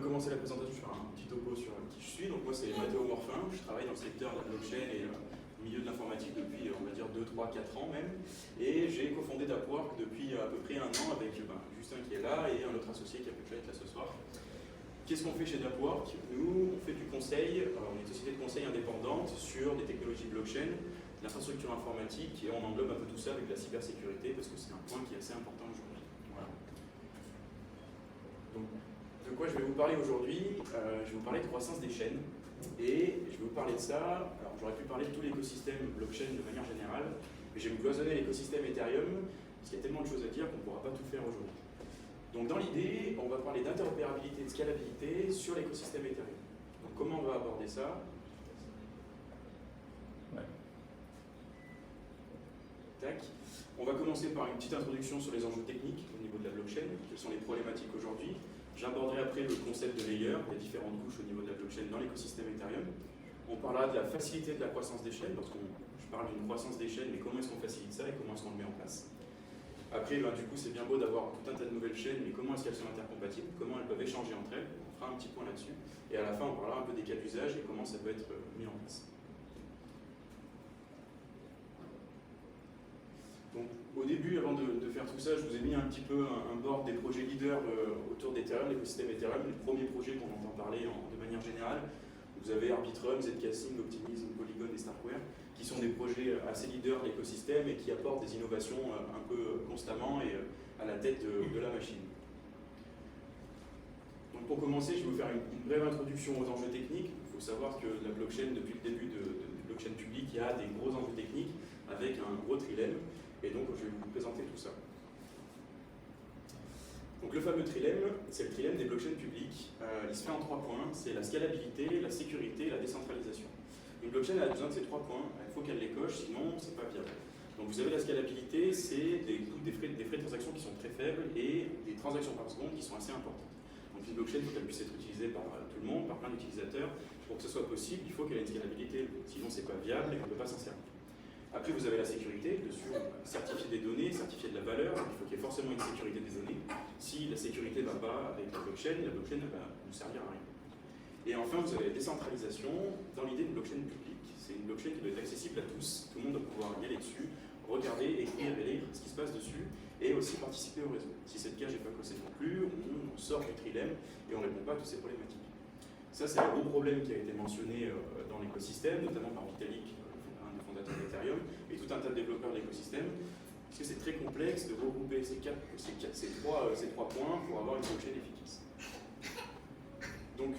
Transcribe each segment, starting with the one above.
commencer la présentation, je vais faire un petit topo sur qui je suis. Donc moi c'est Matteo Morfin, je travaille dans le secteur de la blockchain et au milieu de l'informatique depuis on va dire 2, 3, 4 ans même. Et j'ai cofondé Dapwork depuis à peu près un an avec Justin qui est là et un autre associé qui a pu être là ce soir. Qu'est-ce qu'on fait chez Dapwork? Nous, on fait du conseil, on est une société de conseil indépendante sur des technologies blockchain, l'infrastructure informatique, et on englobe un peu tout ça avec la cybersécurité parce que c'est un point qui est assez important aujourd'hui. Voilà. Donc, de quoi je vais vous parler aujourd'hui? Je vais vous parler de croissance des chaînes et je vais vous parler de ça. Alors, j'aurais pu parler de tout l'écosystème blockchain de manière générale, mais je vais me cloisonner l'écosystème Ethereum parce qu'il y a tellement de choses à dire qu'on ne pourra pas tout faire aujourd'hui. Donc, dans l'idée, on va parler d'interopérabilité et de scalabilité sur l'écosystème Ethereum. Donc, comment on va aborder ça? Tac. On va commencer par une petite introduction sur les enjeux techniques au niveau de la blockchain, quelles sont les problématiques aujourd'hui. J'aborderai après le concept de layer, les différentes couches au niveau de la blockchain dans l'écosystème Ethereum. On parlera de la facilité de la croissance des chaînes, parce que je parle d'une croissance des chaînes, mais comment est-ce qu'on facilite ça et comment est-ce qu'on le met en place. Après, du coup, c'est bien beau d'avoir tout un tas de nouvelles chaînes, mais comment est-ce qu'elles sont intercompatibles, comment elles peuvent échanger entre elles, on fera un petit point là-dessus. Et à la fin, on parlera un peu des cas d'usage et comment ça peut être mis en place. Donc, au début, avant de faire tout ça, je vous ai mis un petit peu un board des projets leaders autour d'Ethereum, l'écosystème Ethereum, les premiers projets qu'on entend parler de manière générale. Vous avez Arbitrum, Zcasing, Optimism, Polygon et Starkware, qui sont des projets assez leaders de l'écosystème et qui apportent des innovations un peu constamment et à la tête de la machine. Donc pour commencer, je vais vous faire une brève introduction aux enjeux techniques. Il faut savoir que la blockchain, depuis le début de blockchain publique, il y a des gros enjeux techniques avec un gros trilemme. Et donc, je vais vous présenter tout ça. Donc, le fameux trilemme, c'est le trilemme des blockchains publiques. Il se fait en 3 points. C'est la scalabilité, la sécurité et la décentralisation. Une blockchain a besoin de ces 3 points. Il faut qu'elle les coche, sinon, c'est pas viable. Donc, vous avez la scalabilité, c'est des frais de transaction qui sont très faibles et des transactions par seconde qui sont assez importantes. Donc, une blockchain, il faut qu'elle puisse être utilisée par tout le monde, par plein d'utilisateurs. Pour que ce soit possible, il faut qu'elle ait une scalabilité. Sinon, c'est pas viable et on ne peut pas s'en servir. Après, vous avez la sécurité, dessus, certifier des données, certifier de la valeur, il faut qu'il y ait forcément une sécurité des données. Si la sécurité ne va pas avec la blockchain ne va nous servir à rien. Et enfin, vous avez la décentralisation dans l'idée d'une blockchain publique. C'est une blockchain qui doit être accessible à tous, tout le monde doit pouvoir y aller dessus, regarder, écrire et lire ce qui se passe dessus, et aussi participer au réseau. Si c'est le cas, je n'ai pas causé non plus, on sort du trilemme et on ne répond pas à toutes ces problématiques. Ça, c'est un gros problème qui a été mentionné dans l'écosystème, notamment par Vitalik, fondateur d'Ethereum, et tout un tas de développeurs de l'écosystème, parce que c'est très complexe de regrouper ces trois points pour avoir une blockchain efficace. Donc,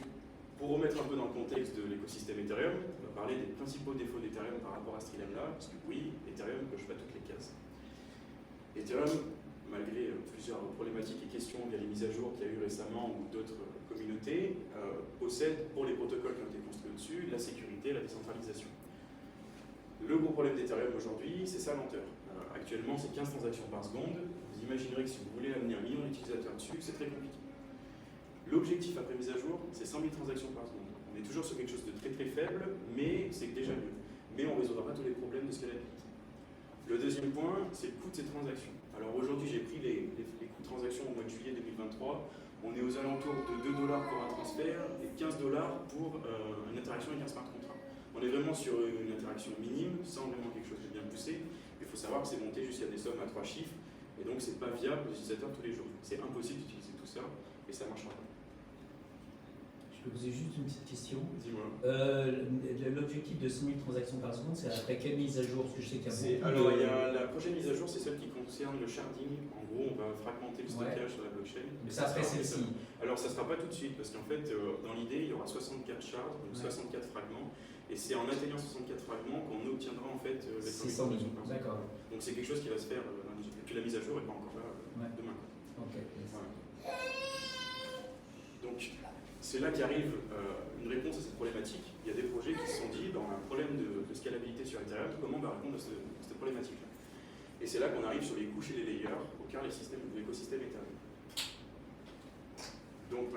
pour remettre un peu dans le contexte de l'écosystème Ethereum, on va parler des principaux défauts d'Ethereum par rapport à ce trilemme-là, parce que oui, Ethereum ne coche pas toutes les cases. Ethereum, malgré plusieurs problématiques et questions via les mises à jour qu'il y a eu récemment ou d'autres communautés, possède, pour les protocoles qui ont été construits au-dessus, la sécurité, la décentralisation. Le gros problème d'Ethereum aujourd'hui, c'est sa lenteur. Actuellement, c'est 15 transactions par seconde. Vous imaginerez que si vous voulez amener 1 million d'utilisateurs dessus, c'est très compliqué. L'objectif après mise à jour, c'est 100 000 transactions par seconde. On est toujours sur quelque chose de très très faible, mais c'est déjà mieux. Mais on ne résoudra pas tous les problèmes de scalabilité. Le deuxième point, c'est le coût de ces transactions. Alors aujourd'hui, j'ai pris les coûts de transactions au mois de juillet 2023. On est aux alentours de 2 $ pour un transfert et 15 $ pour une interaction avec un smart contract. On est vraiment sur une interaction minime, sans vraiment quelque chose de bien poussé. Il faut savoir que c'est monté jusqu'à des sommes à 3 chiffres, et donc c'est pas viable aux utilisateurs tous les jours. C'est impossible d'utiliser tout ça, et ça marchera pas. Je peux poser juste une petite question. Dis-moi. L'objectif de 100 000 transactions par seconde, c'est après quelle mise à jour? Parce que je sais qu'il y a Alors, il y a la prochaine mise à jour, c'est celle qui concerne le sharding. En gros, on va fragmenter le stockage sur la blockchain. Mais ça après celle-ci. Alors, ça ne sera pas tout de suite, parce qu'en fait, dans l'idée, il y aura 64 shards, donc 64 fragments. Et c'est en atteignant 64 fragments qu'on obtiendra en fait les 100 000 par seconde. D'accord. Donc c'est quelque chose qui va se faire et puis la mise à jour n'est pas encore là demain. Ok. Voilà. Donc, c'est là qu'arrive une réponse à cette problématique. Il y a des projets qui se sont dit, on a un problème de scalabilité sur Ethereum, comment on va répondre à cette problématique-là? Et c'est là qu'on arrive sur les couches et les layers au cœur de l'écosystème Ethereum. Donc,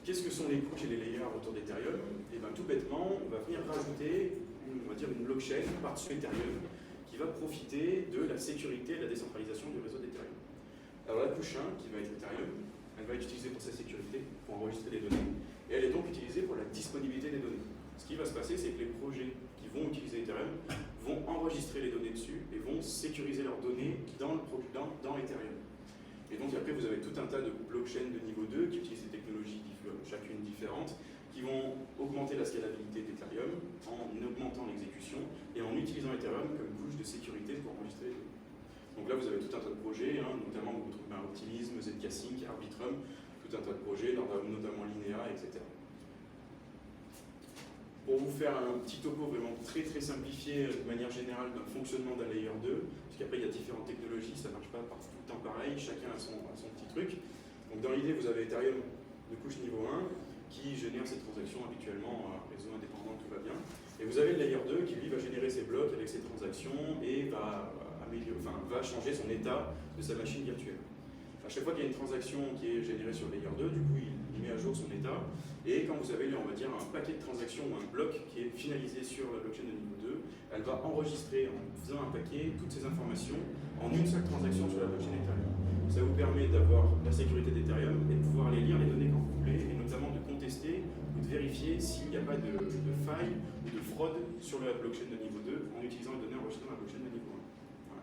qu'est-ce que sont les couches et les layers autour d'Ethereum? Et bien tout bêtement, on va venir rajouter une blockchain par-dessus Ethereum qui va profiter de la sécurité et de la décentralisation du réseau d'Ethereum. Alors la couche 1, qui va être Ethereum, elle va être utilisée pour sa sécurité, pour enregistrer les données. Et elle est donc utilisée pour la disponibilité des données. Ce qui va se passer, c'est que les projets qui vont utiliser Ethereum vont enregistrer les données dessus et vont sécuriser leurs données dans Ethereum. Et donc après, vous avez tout un tas de blockchains de niveau 2 qui utilisent des technologies chacune différentes, qui vont augmenter la scalabilité d'Ethereum en augmentant l'exécution et en utilisant Ethereum comme couche de sécurité pour enregistrer les données. Donc là, vous avez tout un tas de projets, notamment vous trouvez Optimism, Zkasync, Arbitrum, tout un tas de projets, notamment Linea, etc. Pour vous faire un petit topo vraiment très simplifié de manière générale d'un fonctionnement d'un layer 2, parce qu'après il y a différentes technologies, ça ne marche pas tout le temps pareil, chacun a son petit truc. Donc dans l'idée, vous avez Ethereum de couche niveau 1 qui génère ses transactions habituellement, réseau indépendant, tout va bien. Et vous avez le layer 2 qui lui va générer ses blocs avec ses transactions et va changer son état de sa machine virtuelle. À chaque fois qu'il y a une transaction qui est générée sur le layer 2, du coup il met à jour son état. Et quand vous avez, on va dire, un paquet de transactions ou un bloc qui est finalisé sur la blockchain de niveau 2, elle va enregistrer, en faisant un paquet, toutes ces informations en une seule transaction sur la blockchain Ethereum. Ça vous permet d'avoir la sécurité d'Ethereum et de pouvoir aller lire les données quand vous voulez, et notamment de contester ou de vérifier s'il n'y a pas de faille ou de fraude sur la blockchain de niveau 2 en utilisant les données enregistrées dans la blockchain de niveau 1. Voilà.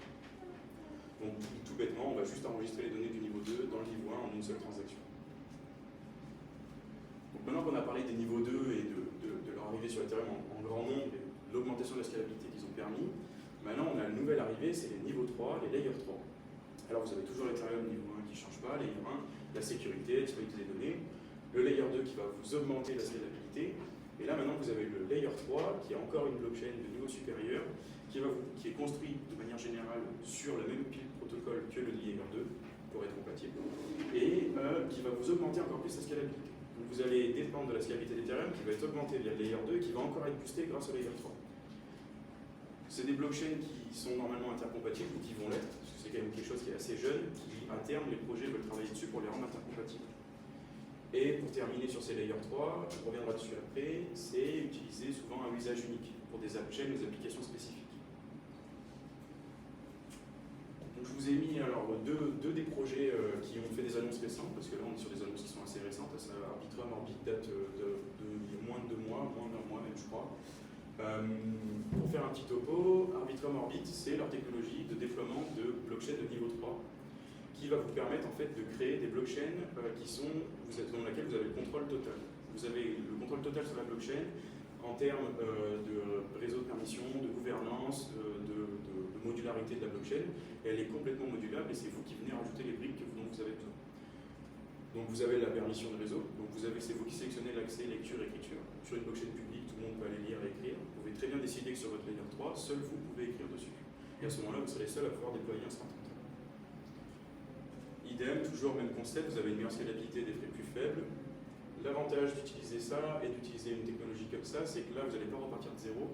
Donc tout bêtement, on va juste enregistrer les données du niveau 2 dans le niveau 1 en une seule transaction. Maintenant qu'on a parlé des niveaux 2 et de leur arrivée sur Ethereum en grand nombre et l'augmentation de la scalabilité qu'ils ont permis, maintenant on a une nouvelle arrivée, c'est les niveaux 3, les layer 3. Alors vous avez toujours l'Ethereum niveau 1 qui ne change pas, layer 1, la sécurité, la disponibilité des données, le layer 2 qui va vous augmenter la scalabilité, et là maintenant vous avez le layer 3 qui est encore une blockchain de niveau supérieur, qui est construit de manière générale sur le même pile protocole que le layer 2 pour être compatible, et qui va vous augmenter encore plus la scalabilité. Donc vous allez dépendre de la scalabilité d'Ethereum qui va être augmentée via le layer 2 qui va encore être boostée grâce au layer 3. C'est des blockchains qui sont normalement intercompatibles ou qui vont l'être, parce que c'est quand même quelque chose qui est assez jeune, qui à terme les projets veulent travailler dessus pour les rendre intercompatibles. Et pour terminer sur ces layer 3, on reviendra dessus après, c'est utiliser souvent un usage unique pour des blockchains, des applications spécifiques. Donc je vous ai mis alors deux des projets qui ont fait des annonces récentes, parce que là on est sur des annonces qui sont assez récentes. Arbitrum Orbit date de moins de 2 mois, moins d'un mois même je crois. Pour faire un petit topo, Arbitrum Orbit c'est leur technologie de déploiement de blockchain de niveau 3 qui va vous permettre en fait de créer des blockchains dans laquelle vous avez le contrôle total. Vous avez le contrôle total sur la blockchain en termes de réseau de permission, de gouvernance, de modularité de la blockchain, et elle est complètement modulable et c'est vous qui venez rajouter les briques dont vous avez besoin. Donc vous avez la permission de réseau, donc c'est vous qui sélectionnez l'accès lecture, écriture. Sur une blockchain publique, tout le monde peut aller lire et écrire. Vous pouvez très bien décider que sur votre layer 3, seul vous pouvez écrire dessus. Et à ce moment-là, vous serez seul à pouvoir déployer instantanément. Idem, toujours même concept, vous avez une meilleure scalabilité, des frais plus faibles. L'avantage d'utiliser ça et d'utiliser une technologie comme ça, c'est que là, vous n'allez pas repartir de zéro.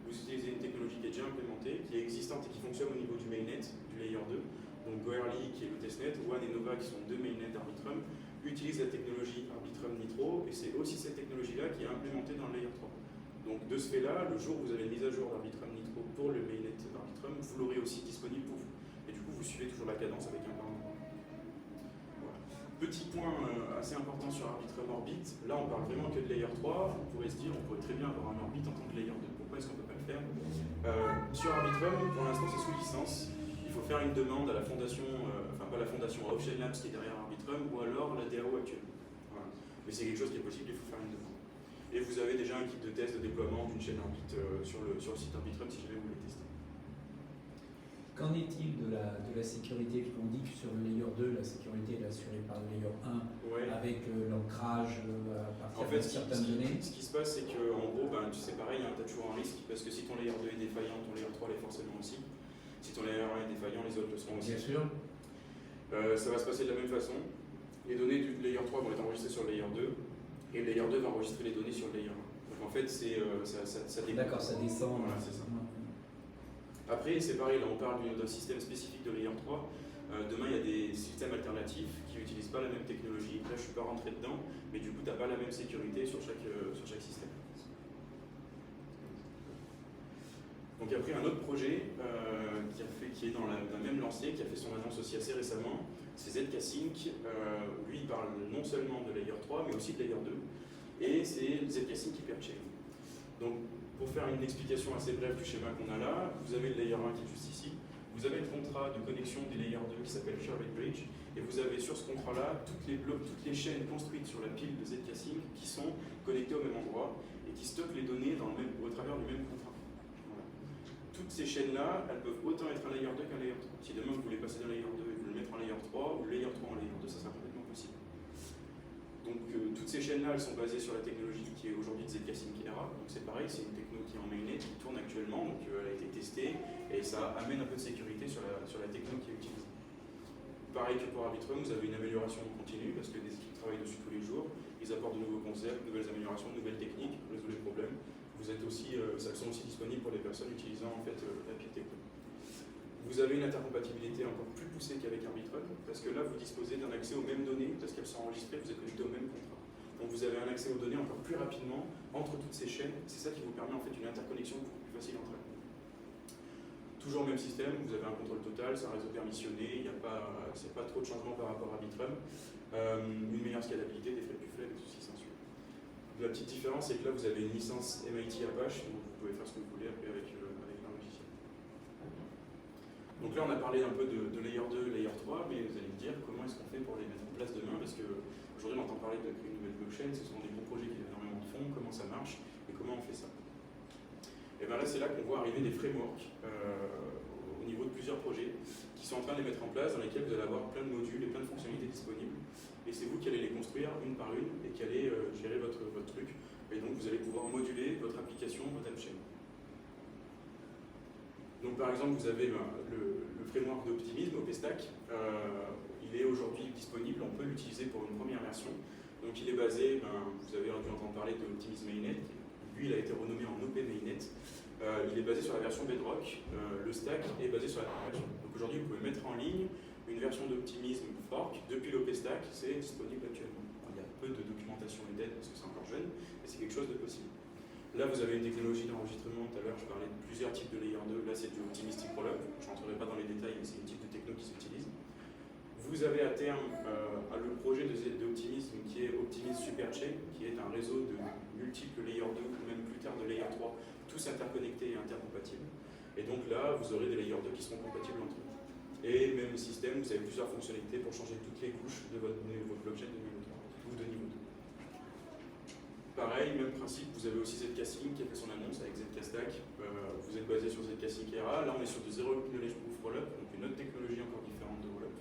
Vous utilisez une technologie qui est déjà implémentée, qui est existante et qui fonctionne au niveau du mainnet, du layer 2. Donc Goerli, qui est le testnet, One et Nova, qui sont deux mainnets d'Arbitrum, utilisent la technologie Arbitrum Nitro, et c'est aussi cette technologie-là qui est implémentée dans le layer 3. Donc de ce fait-là, le jour où vous avez une mise à jour d'Arbitrum Nitro pour le mainnet d'Arbitrum, vous l'aurez aussi disponible pour vous. Et du coup, vous suivez toujours la cadence avec un par un. Petit point assez important sur Arbitrum Orbit, là on parle vraiment que de layer 3, on pourrait se dire on pourrait très bien avoir un Orbit en tant que layer 2, pourquoi est-ce qu'on ne peut pas le faire sur Arbitrum, pour l'instant c'est sous licence, il faut faire une demande à la fondation, pas la fondation, à Ocean Labs qui est derrière Arbitrum, ou alors la DAO actuelle. Voilà. Mais c'est quelque chose qui est possible, il faut faire une demande. Et vous avez déjà un kit de test de déploiement d'une chaîne Orbit sur le site Arbitrum si jamais vous voulez tester. Qu'en est-il de la sécurité? On dit que sur le layer 2, la sécurité est assurée par le layer 1 avec l'ancrage à partir de certaines données. Ce qui se passe, c'est qu'en gros, c'est pareil, tu as toujours un risque parce que si ton layer 2 est défaillant, ton layer 3 l'est forcément aussi. Si ton layer 1 est défaillant, les autres le seront aussi. Bien sûr. Ça va se passer de la même façon. Les données du layer 3 vont être enregistrées sur le layer 2 et le layer 2 va enregistrer les données sur le layer 1. Donc en fait, ça dépend. D'accord, ça descend. Voilà, c'est ça. Après, c'est pareil, là on parle d'un système spécifique de layer 3. Demain, il y a des systèmes alternatifs qui n'utilisent pas la même technologie. Là, je ne suis pas rentré dedans, mais du coup, tu n'as pas la même sécurité sur chaque système. Donc après, un autre projet qui est dans la même lancée, qui a fait son annonce aussi assez récemment, c'est Zkasync. Lui, il parle non seulement de layer 3, mais aussi de layer 2. et c'est Zcaching Hyperchain. Donc, pour faire une explication assez brève du schéma qu'on a là, vous avez le layer 1 qui est juste ici, vous avez le contrat de connexion des layers 2 qui s'appelle Shared Bridge, et vous avez sur ce contrat-là toutes les chaînes construites sur la pile de Zcaching qui sont connectées au même endroit et qui stockent les données au travers du même contrat. Voilà. Toutes ces chaînes-là, elles peuvent autant être un layer 2 qu'un layer 3. Si demain vous voulez passer d'un layer 2 et vous le mettre en layer 3, ou le layer 3 en layer 2, ça sera complètement possible. Donc toutes ces chaînes-là, elles sont basées sur la technologie qui est aujourd'hui de Zcaching Era. Donc c'est pareil, c'est une techno qui est en mainnet, qui tourne actuellement, donc elle a été testée, et ça amène un peu de sécurité sur la techno qui est utilisée. Pareil que pour Arbitrum, vous avez une amélioration continue, parce que des équipes travaillent dessus tous les jours, ils apportent de nouveaux concepts, de nouvelles améliorations, de nouvelles techniques, résolvent les problèmes. Elles sont aussi disponibles pour les personnes utilisant en fait la pile techno. Vous avez une intercompatibilité encore plus poussée qu'avec Arbitrum, parce que là, vous disposez d'un accès aux mêmes données, parce qu'elles sont enregistrées, vous êtes connecté au même contrat. Donc vous avez un accès aux données encore plus rapidement entre toutes ces chaînes. C'est ça qui vous permet en fait une interconnexion beaucoup plus facile entre elles. Toujours le même système, vous avez un contrôle total, c'est un réseau permissionné, c'est pas trop de changements par rapport à Arbitrum. Une meilleure scalabilité, des frais plus faibles, et tout ce qui s'ensuit. La petite différence, c'est que là, vous avez une licence MIT Apache, donc vous pouvez faire ce que vous voulez après avec un logiciel. Donc là, on a parlé un peu de layer 2, layer 3, mais vous allez me dire comment est-ce qu'on fait pour les mettre en place demain, parce qu'aujourd'hui, on entend parler de créer une nouvelle blockchain, ce sont des gros projets qui ont énormément de fonds, comment ça marche et comment on fait ça. Et bien là, c'est là qu'on voit arriver des frameworks au niveau de plusieurs projets qui sont en train de les mettre en place, dans lesquels vous allez avoir plein de modules et plein de fonctionnalités disponibles. Et c'est vous qui allez les construire une par une et qui allez gérer votre truc. Et donc, vous allez pouvoir moduler votre application, votre app chain. Donc, par exemple, vous avez le framework d'Optimism, OPStack. Il est aujourd'hui disponible, on peut l'utiliser pour une première version. Donc, il est basé, vous avez dû entendre parler de Optimism Mainnet. Lui, il a été renommé en OP Mainnet. Il est basé sur la version Bedrock. Le stack est basé sur la version. Donc, aujourd'hui, vous pouvez mettre en ligne une version d'Optimism fork depuis l'OPStack. C'est disponible actuellement. Il y a peu de documentation et d'aide parce que c'est encore jeune, mais c'est quelque chose de possible. Là, vous avez une technologie d'enregistrement. Tout à l'heure, je parlais de plusieurs types de layer 2. Là, c'est du Optimistic Rollup. Je ne rentrerai pas dans les détails, mais c'est une type de techno qui s'utilise. Vous avez à terme le projet d'Optimism qui est Optimism Superchain, qui est un réseau de multiples layer 2 ou même plus tard de layer 3, tous interconnectés et intercompatibles. Et donc là, vous aurez des layer 2 qui seront compatibles entre eux. Et même système, vous avez plusieurs fonctionnalités pour changer toutes les couches de votre blockchain de niveau 3 ou de niveau 2. Pareil, même principe, vous avez aussi Zcaching qui a fait son annonce avec Zcastack. Vous êtes basé sur Zcaching Era. Là, on est sur du Zero Knowledge Proof Rollup, donc une autre technologie encore différente de Rollup.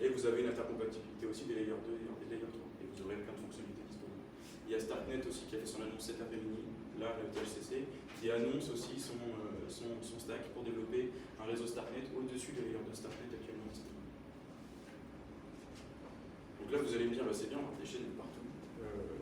Et vous avez une intercompatibilité aussi des layer 2 et des layer 3. Et vous aurez plein de fonctionnalités disponibles. Il y a Starknet aussi qui a fait son annonce cet après-midi, là, le THCC, qui annonce aussi son stack pour développer un réseau Starknet au-dessus des layers de Starknet actuellement disponibles. Donc là, vous allez me dire, c'est bien, on a des chaînes partout.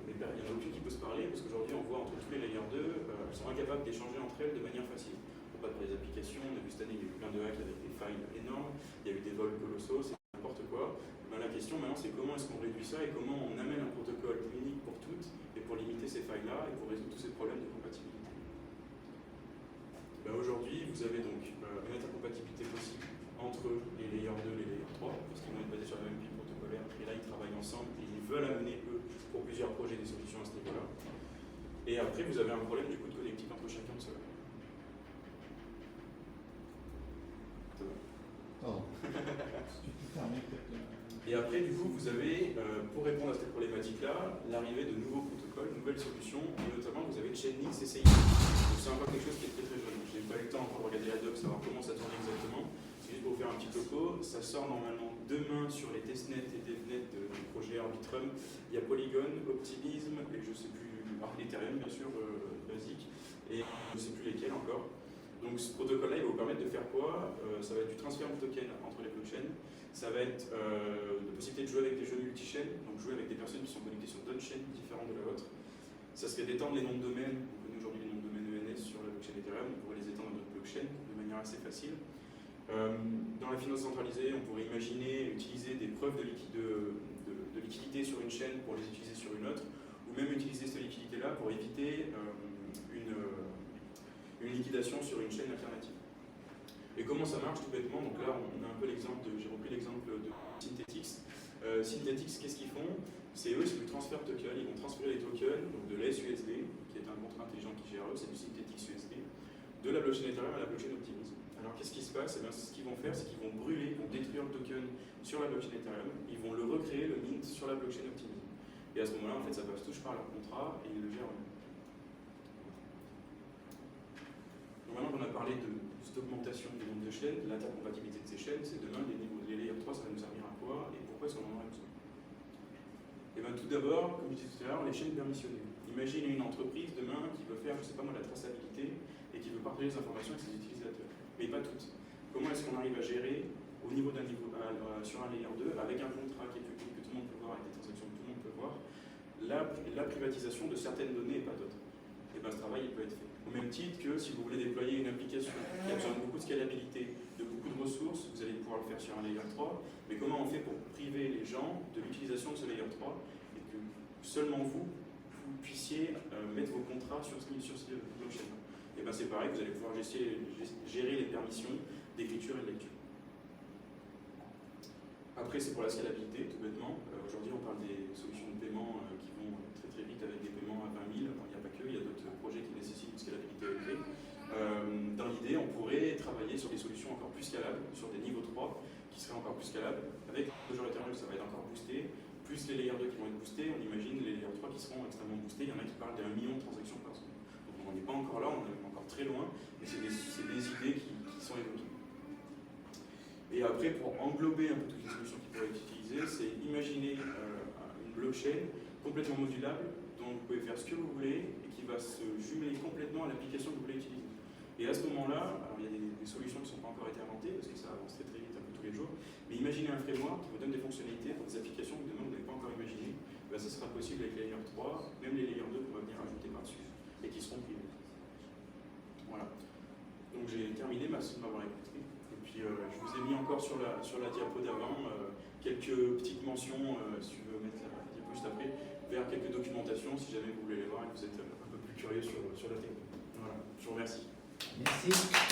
Mais il n'y en a aucune qui peut se parler, parce qu'aujourd'hui, on voit entre tous les layers 2, elles sont incapables d'échanger entre elles de manière facile. Pas pour les applications, on a vu cette année, il y a eu plein de hacks avec des failles énormes, il y a eu des vols colossaux, c'est n'importe quoi. La question maintenant, c'est comment est-ce qu'on réduit ça et comment on amène un protocole unique pour toutes et pour limiter ces failles-là et pour résoudre tous ces problèmes de compatibilité. Aujourd'hui, vous avez donc une intercompatibilité possible entre les layers 2 et les layers 3, parce qu'ils vont être basés sur la même pile protocolaire, et là, ils travaillent ensemble et ils veulent amener, eux, pour plusieurs projets, des solutions à ce niveau-là. Et après, vous avez un problème du coup de connectique entre chacun de ceux-là. Et après, du coup, vous avez, pour répondre à cette problématique-là, l'arrivée de nouveaux protocoles, nouvelles solutions, et notamment, vous avez Chainlink CCI. Donc, c'est encore quelque chose qui est très très jeune. Je n'ai pas eu le temps encore de regarder la doc, savoir comment ça tourne exactement. C'est juste pour vous faire un petit topo. Ça sort normalement demain sur les testnets et devnets du projet Arbitrum. Il y a Polygon, Optimism, et je ne sais plus, Ethereum, bien sûr, basique, et je ne sais plus lesquels encore. Donc ce protocole-là, il va vous permettre de faire quoi? Ça va être du transfert de tokens entre les blockchains, ça va être la possibilité de jouer avec des jeux multi-chaînes, donc jouer avec des personnes qui sont connectées sur d'autres chaînes différentes de la vôtre. Ça serait d'étendre les noms de domaine, on connaît aujourd'hui les noms de domaine ENS sur la blockchain Ethereum, on pourrait les étendre dans d'autres blockchains de manière assez facile. Dans la finance centralisée, on pourrait imaginer utiliser des preuves de liquidité sur une chaîne pour les utiliser sur une autre, ou même utiliser cette liquidité-là pour éviter une liquidation sur une chaîne alternative. Et comment ça marche tout bêtement? Donc là, on a un peu l'exemple j'ai repris l'exemple de Synthetix. Synthetix, qu'est-ce qu'ils font? C'est eux, c'est du transfert de token, ils vont transférer intelligent qui gère eux, c'est du Synthetix USD, de la blockchain Ethereum à la blockchain Optimism. Alors qu'est-ce qui se passe? Ce qu'ils vont faire, c'est qu'ils vont brûler, ils vont détruire le token sur la blockchain Ethereum, ils vont le recréer, le mint, sur la blockchain Optimism. Et à ce moment-là, en fait, ça passe touche par leur contrat et ils le gèrent eux-mêmes. Donc maintenant qu'on a parlé de cette augmentation du nombre de chaînes, de l'intercompatibilité de ces chaînes, c'est demain les layer 3, ça va nous servir à quoi et pourquoi est-ce qu'on en aurait besoin? Et bien tout d'abord, comme je disais tout à l'heure, les chaînes permissionnées. Imaginez une entreprise demain qui veut faire, je ne sais pas moi, la traçabilité et qui veut partager les informations avec ses utilisateurs. Mais pas toutes. Comment est-ce qu'on arrive à gérer au niveau d'un niveau sur un layer 2 avec un contrat qui est public, que tout le monde peut voir, avec des transactions que tout le monde peut voir, la privatisation de certaines données et pas d'autres? Et bien ce travail il peut être fait. Au même titre que si vous voulez déployer une application qui a besoin de beaucoup de scalabilité, de beaucoup de ressources, vous allez pouvoir le faire sur un layer 3, mais comment on fait pour priver les gens de l'utilisation de ce layer 3 et que seulement vous puissiez mettre vos contrats sur ce blockchain? Et bien c'est pareil, vous allez pouvoir gérer les permissions d'écriture et de lecture. Après c'est pour la scalabilité, tout bêtement. Aujourd'hui on parle des solutions de paiement qui vont très très vite avec des paiements à 20 000. Il n'y a pas que, il y a d'autres projets qui nécessitent une scalabilité élevée. Dans l'idée, on pourrait travailler sur des solutions encore plus scalables, sur des niveaux 3 qui seraient encore plus scalables. Avec Ledger Ethereum, ça va être encore boosté. Plus les layers 2 qui vont être boostés, on imagine les layers 3 qui seront extrêmement boostés. Il y en a qui parlent d'1 million de transactions par seconde. Donc on n'est pas encore là, on est encore très loin, mais c'est des idées qui sont évoquées. Et après, pour englober un peu toutes les solutions qui pourraient être utilisées, c'est imaginer une blockchain complètement modulable, dont vous pouvez faire ce que vous voulez et qui va se jumeler complètement à l'application que vous voulez utiliser. Et à ce moment-là, alors il y a des solutions qui ne sont pas encore été inventées, parce que ça avance très très vite un peu tous les jours, mais imaginez un framework qui vous donne des fonctionnalités pour des applications que demain vous n'avez pas encore imaginées, ben, ça sera possible avec les layer 3, même les layer 2 qu'on va venir ajouter par-dessus, et qui seront privés. Voilà. Donc j'ai terminé, merci de m'avoir écouté. Et puis je vous ai mis encore sur la diapo d'avant quelques petites mentions, si tu veux mettre la diapo juste après, vers quelques documentations si jamais vous voulez les voir et que vous êtes un peu plus curieux sur la technique. Voilà, je vous remercie. Merci.